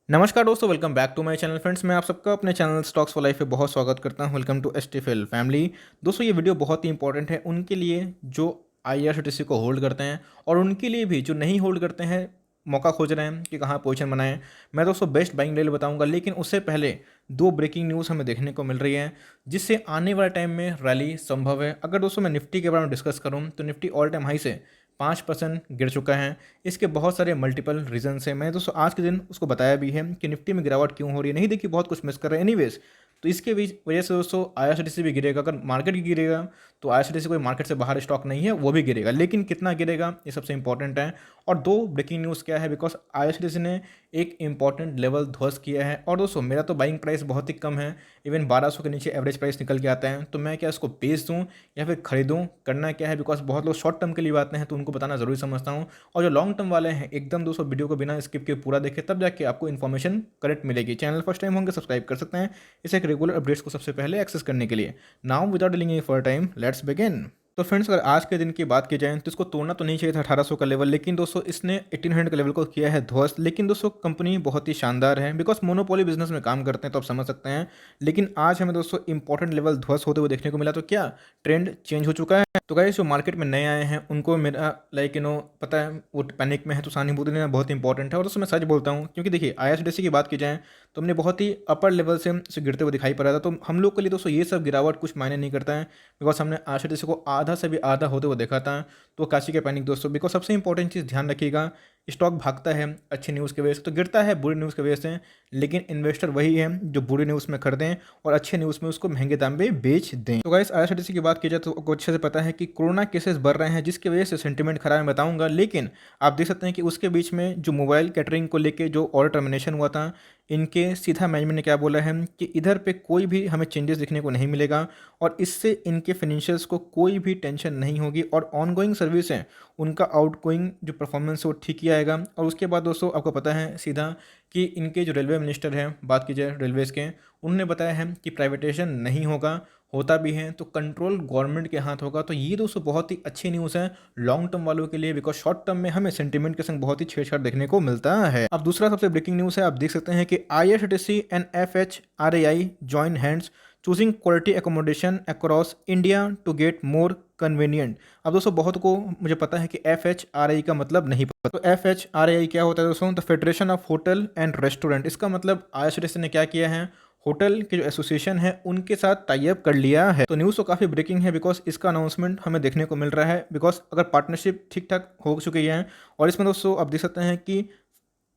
नमस्कार दोस्तों, welcome back to my channel friends. मैं आप सबका अपने चैनल स्टॉक्स फॉर लाइफ पे बहुत स्वागत करता हूं। वेलकम टू एसटीफिल फैमिली। दोस्तों, ये वीडियो बहुत ही इंपॉर्टेंट है उनके लिए जो आईआरसीटीसी को होल्ड करते हैं और उनके लिए भी जो नहीं होल्ड करते हैं, मौका खोज रहे हैं कि कहाँ पोजीशन बनाएं। मैं दोस्तों बेस्ट बाइंग लेवल बताऊंगा, लेकिन उससे पहले दो ब्रेकिंग न्यूज़ हमें देखने को मिल रही है जिससे आने वाले टाइम में रैली संभव है। अगर दोस्तों मैं निफ्टी के बारे में डिस्कस करूँ तो निफ्टी ऑल टाइम हाई से 5% गिर चुका है। इसके बहुत सारे मल्टीपल रीजंस हैं। मैंने दोस्तों आज के दिन उसको बताया भी है कि निफ्टी में गिरावट क्यों हो रही है। नहीं देखिए, बहुत कुछ मिस कर रहे हैं एनीवेज। तो इसके बीच वजह से दोस्तों आईआरसीटीसी भी गिरेगा। अगर मार्केट गिरेगा तो आईआरसीटीसी कोई मार्केट से बाहर स्टॉक नहीं है, वो भी गिरेगा, लेकिन कितना गिरेगा ये सबसे इंपॉर्टेंट है। और दो ब्रेकिंग न्यूज़ क्या है, बिकॉज आईआरसीटीसी ने एक इंपॉर्टेंट लेवल ध्वस्त किया है। और दोस्तों मेरा तो बाइंग प्राइस बहुत ही कम है, इवन 1200 के नीचे एवरेज प्राइस निकल के आता है। तो मैं क्या इसको बेच दूँ या फिर खरीदूँ, करना क्या है, बिकॉज बहुत लोग शॉर्ट टर्म के लिए आते हैं तो उनको बताना ज़रूरी समझता हूँ। और जो लॉन्ग टर्म वाले हैं एकदम दोस्तों वीडियो को बिना स्किप के पूरा देखें, तब जाके आपको इन्फॉर्मेशन करेक्ट मिलेगी। चैनल फर्स्ट टाइम होंगे सब्सक्राइब कर सकते हैं इसे एक रेगुलर अपडेट्स को सबसे पहले एक्सेस करने के लिए। Now without dealing any for time, let's begin. तो फ्रेंड्स, अगर आज के दिन की बात की जाए तो इसको तोड़ना तो नहीं चाहिए था 1800 का लेवल, लेकिन दोस्तों इसने 1800 का लेवल को किया है ध्वस्त। लेकिन दोस्तों कंपनी बहुत ही शानदार है, बिकॉज मोनोपोली बिजनेस में काम करते हैं तो आप समझ सकते हैं। लेकिन आज हमें दोस्तों इंपॉर्टेंट लेवल ध्वस्त होते हुए देखने को मिला। तो क्या ट्रेंड चेंज हो चुका है? तो गाइस, जो मार्केट में नए आए हैं उनको मेरा पता है वो पैनिक में है, तो सहानुभूति लेना बहुत इंपॉर्टेंट है। और दोस्तों मैं सच बोलता हूँ, क्योंकि देखिए आईआरसीटीसी की बात की जाए तो हमने बहुत ही अपर लेवल से उसे गिरते हुए दिखाई पड़ रहा था। तो हम लोग के लिए दोस्तों ये सब गिरावट कुछ मायने नहीं करता है, बिकॉज हमने आईआरसीटीसी को आधा से भी आधा होते हुए देखा था। तो काशी के पैनिक दोस्तों, बिकॉज सबसे इंपॉर्टेंट चीज़ ध्यान रखिएगा, स्टॉक भागता है अच्छी न्यूज़ की वजह से तो गिरता है बुरी न्यूज़ की वजह से। लेकिन इन्वेस्टर वही है जो बुरी न्यूज़ में खरीदें और अच्छे न्यूज़ में उसको महंगे दाम पे बेच दें। तो गाइस, आईआरसीटीसी की बात की जाए तो आपको अच्छे से पता है कि कोरोना केसेस बढ़ रहे हैं, जिसकी वजह से सेंटीमेंट खराब है, बताऊंगा। लेकिन आप देख सकते हैं कि उसके बीच में जो मोबाइल कैटरिंग को लेके जो ऑर्डर टर्मिनेशन हुआ था, इनके सीधा मैनेजमेंट ने क्या बोला है कि इधर पे कोई भी हमें चेंजेस दिखने को नहीं मिलेगा और इससे इनके फाइनेंशियल्स को कोई भी टेंशन नहीं होगी। और ऑनगोइंग सर्विस है, उनका आउटगोइंग जो परफॉर्मेंस है वो ठीक ही आएगा। और उसके बाद दोस्तों आपको पता है सीधा कि इनके जो रेलवे मिनिस्टर हैं, बात की जाए रेलवेज़ के, उन्होंने बताया है कि प्राइवेटाइजेशन नहीं होगा, होता भी है तो कंट्रोल गवर्नमेंट के हाथ होगा। तो ये दोस्तों बहुत ही अच्छी न्यूज़ है लॉन्ग टर्म वालों के लिए, बिकॉज शॉर्ट टर्म में हमें सेंटीमेंट के संग बहुत ही छेड़छाड़ देखने को मिलता है। अब दूसरा सबसे ब्रेकिंग न्यूज़ है, आप देख सकते हैं कि IRCTC and FHRAI join hands choosing quality accommodation across India to get more convenient. अब दोस्तों बहुत को मुझे पता है कि एफएचआरएआई का मतलब नहीं पता। तो एफएचआरएआई क्या होता है दोस्तों? The federation of hotel and restaurant. इसका मतलब आईआरसीटीसी ने क्या किया है, होटल के जो एसोसिएशन है उनके साथ टाई अप कर लिया है। तो न्यूज़ तो काफ़ी ब्रेकिंग है, बिकॉज इसका अनाउंसमेंट हमें देखने को मिल रहा है, बिकॉज अगर पार्टनरशिप ठीक ठाक हो चुकी है। और इसमें दोस्तों आप देख सकते हैं कि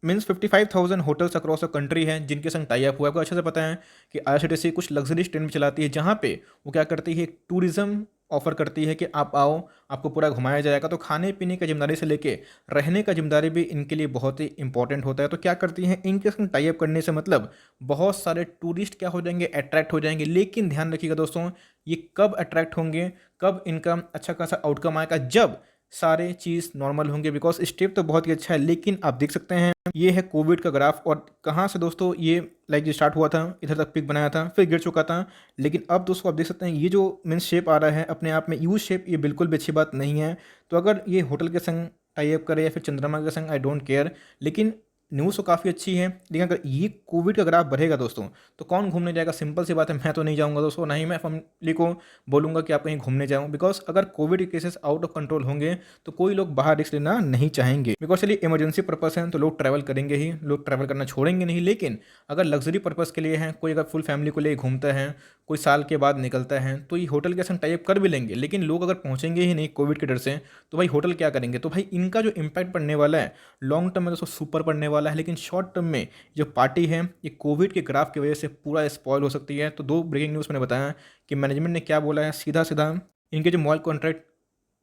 means 55,000 hotels across the country हैं जिनके संग टाई अप हुआ है। आपको अच्छे से पता है कि आईआरसीटीसी कुछ लग्जरी ट्रेन भी चलाती है, जहाँ पे वो क्या करती है, टूरिज्म ऑफर करती है कि आप आओ, आपको पूरा घुमाया जाएगा। तो खाने पीने की जिम्मेदारी से लेके रहने का जिम्मेदारी भी इनके लिए बहुत ही इंपॉर्टेंट होता है। तो क्या करती हैं, इनके संग टाई अप करने से मतलब बहुत सारे टूरिस्ट क्या हो जाएंगे, अट्रैक्ट हो जाएंगे। लेकिन ध्यान रखिएगा दोस्तों, ये कब अट्रैक्ट होंगे, कब इनका अच्छा खासा आउटकम आएगा, जब सारे चीज़ नॉर्मल होंगे। बिकॉज स्टेप तो बहुत ही अच्छा है, लेकिन आप देख सकते हैं ये है कोविड का ग्राफ। और कहाँ से दोस्तों ये जो स्टार्ट हुआ था, इधर तक पीक बनाया था, फिर गिर चुका था। लेकिन अब दोस्तों आप देख सकते हैं ये जो मीन्स शेप आ रहा है अपने आप में, यू शेप, ये बिल्कुल भी अच्छी बात नहीं है। तो अगर ये होटल के संग टाई अप करे या फिर चंद्रमा के संग, आई डोंट केयर, लेकिन न्यूज़ तो काफ़ी अच्छी है। लेकिन अगर ये कोविड का ग्राफ बढ़ेगा दोस्तों तो कौन घूमने जाएगा? सिंपल सी बात है, मैं तो नहीं जाऊंगा दोस्तों, ना ही मैं फैमिली को बोलूंगा कि आप कहीं घूमने जाओ। बिकॉज अगर कोविड के केसेस आउट ऑफ कंट्रोल होंगे तो कोई लोग बाहर रिस्क लेना नहीं चाहेंगे। बिकॉज चलिए इमरजेंसी पर्पस है तो लोग ट्रैवल करेंगे ही, लोग ट्रैवल करना छोड़ेंगे नहीं। लेकिन अगर लग्जरी पर्पस के लिए है, कोई अगर फुल फैमिली को लेकर घूमता है, कोई साल के बाद निकलता है, तो ये होटल के संग टाइप कर भी लेंगे। लेकिन लोग अगर पहुंचेंगे ही नहीं कोविड के डर से, तो भाई होटल क्या करेंगे? तो भाई इनका जो इम्पैक्ट पड़ने वाला है लॉन्ग टर्म में दोस्तों सुपर पड़ने वाला है। लेकिन शॉर्ट टर्म में जो पार्टी है ये कोविड के ग्राफ की वजह से पूरा स्पॉइल हो सकती है। तो दो ब्रेकिंग न्यूज़ मैंने बताया कि मैनेजमेंट ने क्या बोला है, सीधा सीधा इनके जो मोबाइल कॉन्ट्रैक्ट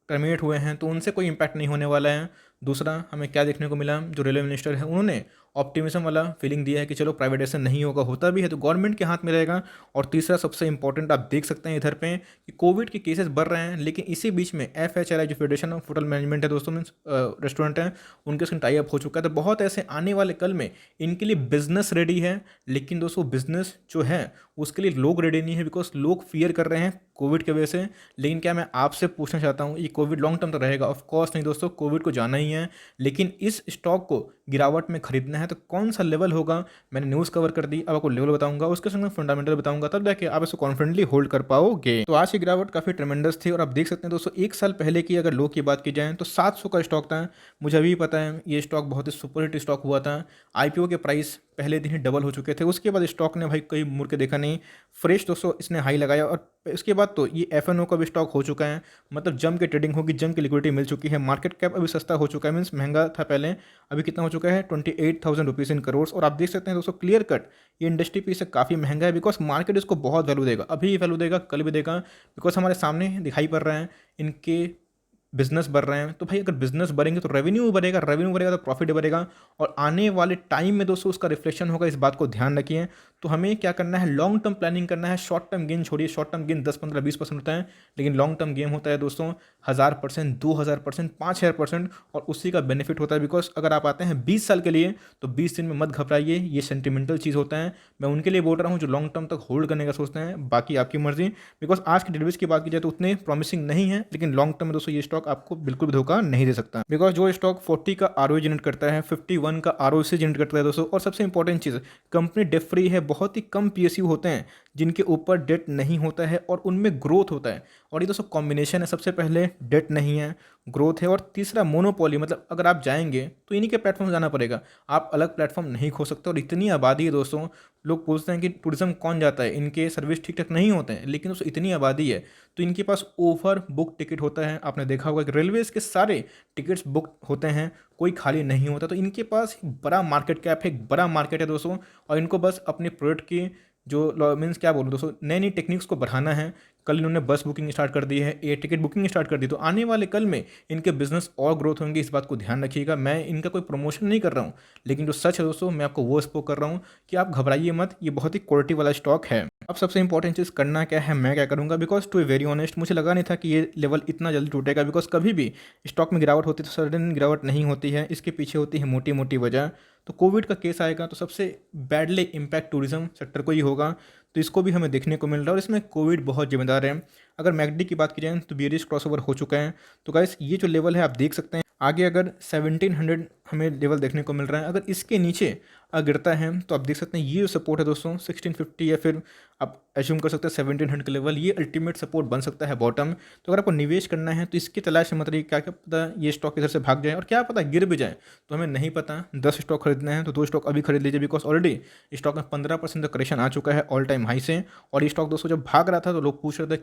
टर्मिनेट हुए हैं तो उनसे कोई इम्पैक्ट नहीं होने वाला है। दूसरा हमें क्या देखने को मिला, जो रेलवे मिनिस्टर है उन्होंने ऑप्टिमिज्म वाला फीलिंग दिया है कि चलो प्राइवेटाइजेशन नहीं होगा, होता भी है तो गवर्नमेंट के हाथ में रहेगा। और तीसरा सबसे इंपॉर्टेंट आप देख सकते हैं इधर पे कि कोविड के केसेस बढ़ रहे हैं, लेकिन इसी बीच में एफएचआरआई जो फेडरेशन ऑफ होटल मैनेजमेंट है दोस्तों, मीन्स रेस्टोरेंट है, उनके संग टाई अप हो चुका है। तो बहुत ऐसे आने वाले कल में इनके लिए बिजनेस रेडी है। लेकिन दोस्तों बिजनेस जो है उसके लिए लोग रेडी नहीं है, बिकॉज लोग फियर कर रहे हैं कोविड की वजह से। लेकिन क्या मैं आपसे पूछना चाहता हूँ, ये कोविड लॉन्ग टर्म तो रहेगा? ऑफ कोर्स नहीं दोस्तों, कोविड को जाना ही है। लेकिन इस स्टॉक को गिरावट में खरीदना है तो कौन सा लेवल होगा, मैंने न्यूज़ कवर कर दी। अब आपको लेवल बताऊंगा, उसके संग फंडामेंटल बताऊंगा, तब जाके आप इसको कॉन्फिडेंटली होल्ड कर पाओगे। तो आज की गिरावट काफ़ी ट्रेमेंडस थी और आप देख सकते हैं दोस्तों, एक साल पहले की अगर लो की बात की जाए तो 700 का स्टॉक था। मुझे अभी पता है ये स्टॉक बहुत ही सुपरहिट स्टॉक हुआ था। आईपीओ के प्राइस पहले दिन ही डबल हो चुके थे। उसके बाद स्टॉक ने भाई कहीं मुड़ के देखा नहीं, फ्रेश दोस्तों इसने हाई लगाया और उसके बाद तो ये एफएनओ का भी स्टॉक हो चुका है। मतलब जम के ट्रेडिंग होगी, जम की लिक्विडिटी मिल चुकी है। मार्केट कैप अभी सस्ता हो चुका है, मीन्स महंगा था पहले, अभी कितना हो चुका है 28,000 रुपीज़ इन करोड़। और आप देख सकते हैं दोस्तों क्लियर कट ये इंडस्ट्री पी से काफ़ी महंगा है, बिकॉज मार्केट इसको बहुत वैल्यू देगा, अभी वैल्यू देगा, कल भी देगा, बिकॉज हमारे सामने दिखाई पड़ रहा है इनके बिजनेस बढ़ रहे हैं। तो भाई अगर बिजनेस बढ़ेंगे तो रेवेन्यू बढ़ेगा, रेवेन्यू बढ़ेगा तो प्रॉफिट बढ़ेगा, और आने वाले टाइम में दोस्तों उसका रिफ्लेक्शन होगा, इस बात को ध्यान रखिए। तो हमें क्या करना है, लॉन्ग टर्म प्लानिंग करना है। शॉर्ट टर्म गेन छोड़िए, शॉर्ट टर्म गेन 10-15-20% होता है, लेकिन लॉन्ग टर्म गेम होता है दोस्तों 1000%, 2000%, 5000%, और उसी का बेनिफिट होता है। बिकॉज अगर आप आते हैं 20 साल के लिए तो 20 दिन में मत घबराइए, ये सेंटिमेंटल चीज़ होता है। मैं उनके लिए बोल रहा हूँ जो लॉन्ग टर्म तक होल्ड करने का सोचते हैं, बाकी आपकी मर्जी। बिकॉज आज की डिलीवरीज की बात की जाए तो उतने प्रॉमिसिंग नहीं है, लेकिन लॉन्ग टर्म में दोस्तों ये स्टॉक आपको बिल्कुल भी धोखा नहीं दे सकता। बिकॉज जो स्टॉक 40 का आरओई जनरेट करता है, 51 का आरओसी जनरेट करता है दोस्तों, और सबसे इंपॉर्टेंट चीज़ कंपनी डेट फ्री है। बहुत ही कम पीएसयू होते हैं जिनके ऊपर डेट नहीं होता है और उनमें ग्रोथ होता है। और ये दोस्तों कॉम्बिनेशन है, सबसे पहले डेट नहीं है, ग्रोथ है, और तीसरा मोनोपोली, मतलब अगर आप जाएंगे तो इन्हीं के प्लेटफॉर्म जाना पड़ेगा, आप अलग प्लेटफॉर्म नहीं खो सकते। और इतनी आबादी है दोस्तों, लोग पूछते हैं कि टूरिज्म कौन जाता है, इनके सर्विस ठीक ठाक नहीं होते हैं, लेकिन दोस्तों इतनी आबादी है तो इनके पास ओवर बुक टिकट होता है। आपने देखा होगा कि रेलवेज के सारे टिकट्स बुक होते हैं, कोई खाली नहीं होता। तो इनके पास एक बड़ा मार्केट कैप है, एक बड़ा मार्केट है दोस्तों, और इनको बस अपने प्रोडक्ट की जो मीन्स क्या बोलूँ दोस्तों, नई नई टेक्निक्स को बढ़ाना है। कल इन्होंने बस बुकिंग स्टार्ट कर दी है, एयर टिकट बुकिंग स्टार्ट कर दी, तो आने वाले कल में इनके बिजनेस और ग्रोथ होंगे, इस बात को ध्यान रखिएगा। मैं इनका कोई प्रमोशन नहीं कर रहा हूँ, लेकिन जो सच है दोस्तों मैं आपको वो स्पोक कर रहा हूँ कि आप घबराइए मत, ये बहुत ही क्वालिटी वाला स्टॉक है। अब सबसे इंपॉर्टेंट चीज़ करना क्या है, मैं क्या करूँगा, because to be very honest मुझे लगा नहीं था कि ये लेवल इतना जल्दी टूटेगा। बिकॉज कभी भी स्टॉक में गिरावट होती है तो सडन गिरावट नहीं होती है, इसके पीछे होती है मोटी मोटी वजह। तो कोविड का केस आएगा तो सबसे बैडली इम्पैक्ट टूरिज्म सेक्टर को ही होगा, तो इसको भी हमें देखने को मिल रहा है, और इसमें कोविड बहुत जिम्मेदार है। अगर मैकडी की बात की जाए तो बेरिश क्रॉसओवर हो चुका है। तो गाइस ये जो लेवल है आप देख सकते हैं, आगे अगर 1700 हमें लेवल देखने को मिल रहा है, अगर इसके नीचे गिरता है तो आप देख सकते हैं ये जो सपोर्ट है दोस्तों 1650, या फिर आप एज्यूम कर सकते हैं 1700 का लेवल, ये अल्टीमेट सपोर्ट बन सकता है बॉटम। तो अगर आपको निवेश करना है तो इसकी तलाश मत रहिए, क्या क्या पता ये स्टॉक इधर से भाग जाए, और क्या पता गिर भी जाए, तो हमें नहीं पता। 10 स्टॉक खरीदना है तो 2 स्टॉक अभी खरीद लीजिए, बिकॉज ऑलरेडी स्टॉक में 15% का करेक्शन आ चुका है ऑल टाइम हाई से। और ये स्टॉक दोस्तों जब भाग रहा था तो लोग पूछ रहे थे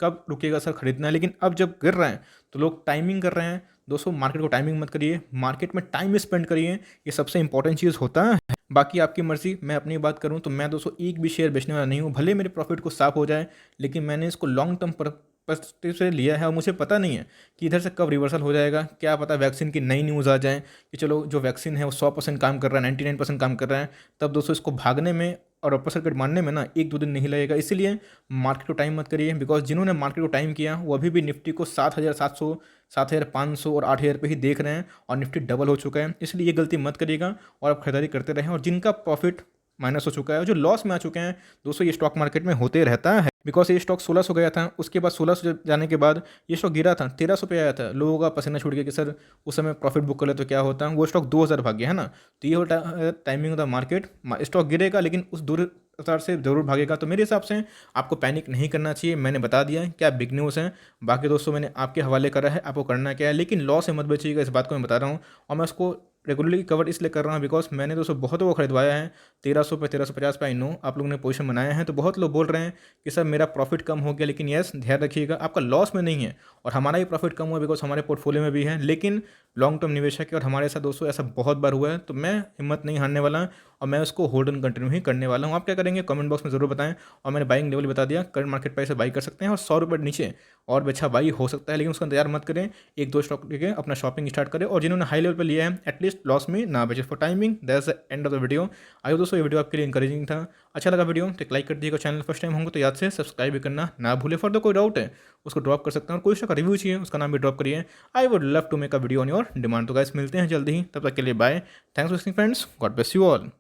कब रुकेगा सर खरीदना है, लेकिन अब जब गिर रहा है तो लोग टाइमिंग कर रहे हैं। दोस्तों मार्केट को टाइमिंग मत करिए, मार्केट में टाइम स्पेंड करिए, ये सबसे इंपॉर्टेंट चीज़ होता है। बाकी आपकी मर्जी। मैं अपनी बात करूं तो मैं दोस्तों एक भी शेयर बेचने वाला नहीं हूं, भले मेरे प्रॉफिट को साफ हो जाए, लेकिन मैंने इसको लॉन्ग टर्म पर्सपेक्टिव से लिया है, और मुझे पता नहीं है कि इधर से कब रिवर्सल हो जाएगा। क्या पता वैक्सीन की नई न्यूज़ आ जाए कि चलो जो वैक्सीन है वो 100% काम कर रहा है, 99% काम कर रहा है, तब दोस्तों इसको भागने में और अपर सर्किट मारने में ना 1-2 दिन नहीं लगेगा। इसीलिए मार्केट को टाइम मत करिए, बिकॉज जिन्होंने मार्केट को टाइम किया वो अभी भी निफ्टी को 7700, 7500 और 8000 पे ही देख रहे हैं, और निफ्टी डबल हो चुका है। इसलिए ये गलती मत करिएगा और आप खरीदारी करते रहें। और जिनका प्रॉफिट माइनस हो चुका है, जो लॉस में आ चुके हैं दोस्तों, ये स्टॉक मार्केट में होते रहता है। बिकॉज ये स्टॉक 1600 गया था, उसके बाद 1600 जाने के बाद ये स्टॉक गिरा था, 1300 पे आया था, लोगों का पसीना छूट गया कि सर उस समय प्रॉफिट बुक कर ले तो क्या होता है, वो स्टॉक 2000 भाग गया है ना। तो ये होता timing of the market, stock गिरेगा लेकिन उस दूर रफ्तार से जरूर भागेगा। तो मेरे हिसाब से आपको पैनिक नहीं करना चाहिए, मैंने बता दिया क्या बिग न्यूज़ है। बाकी दोस्तों मैंने आपके हवाले करा है, आपको करना क्या है, लेकिन लॉस से मत बचिएगा, इस बात को मैं बता रहा हूँ। और मैं उसको रेगुलरली कवर इसलिए कर रहा हूँ बिकॉज मैंने दोस्तों बहुत वो खरीदवाया है 1300 पे, 1350 पे। आई नो आप लोगों ने पोजीशन बनाया है, तो बहुत लोग बोल रहे हैं कि सर मेरा प्रॉफिट कम हो गया, लेकिन यस ध्यान रखिएगा आपका लॉस में नहीं है, और हमारा ही प्रॉफिट कम हुआ बिकॉज हमारे पोर्टफोलियो में भी है। लेकिन लॉन्ग टर्म निवेशक है और हमारे साथ दोस्तों ऐसा बहुत बार हुआ है, तो मैं हिम्मत नहीं हारने वाला, और मैं उसको होल्ड एंड कंटिन्यू ही करने वाला हूँ। आप क्या करेंगे कमेंट बॉक्स में जरूर बताएं। और मैंने बाइंग लेवल बता दिया, करंट मार्केट प्राइस से बाई कर सकते हैं, और 100 रुपये नीचे और भी अच्छा बाई हो सकता है, लेकिन उसका इंतजार मत करें। 1-2 स्टॉक लेके अपना शॉपिंग स्टार्ट करें, और जिन्होंने हाई लेवल पर लिया है एटलीस्ट लॉस में ना बचे। For timing that's the end of the video. आई दोस्तों ये वीडियो आपके लिए इंकरेजिंग था, अच्छा लगा वीडियो तो एक लाइक कर दीजिएगा। चैनल फर्स्ट टाइम होंगे तो याद से सब्सक्राइब भी करना ना भूले। फॉर द कोई डाउट है उसको ड्रॉप कर सकते हैं, और कोई का रिव्यू चाहिए उसका नाम भी ड्रॉप करिए। I would love to make a video on your demand. तो गाइस मिलते हैं जल्दी ही, तब तक के लिए bye. Thanks for watching friends, God bless you all.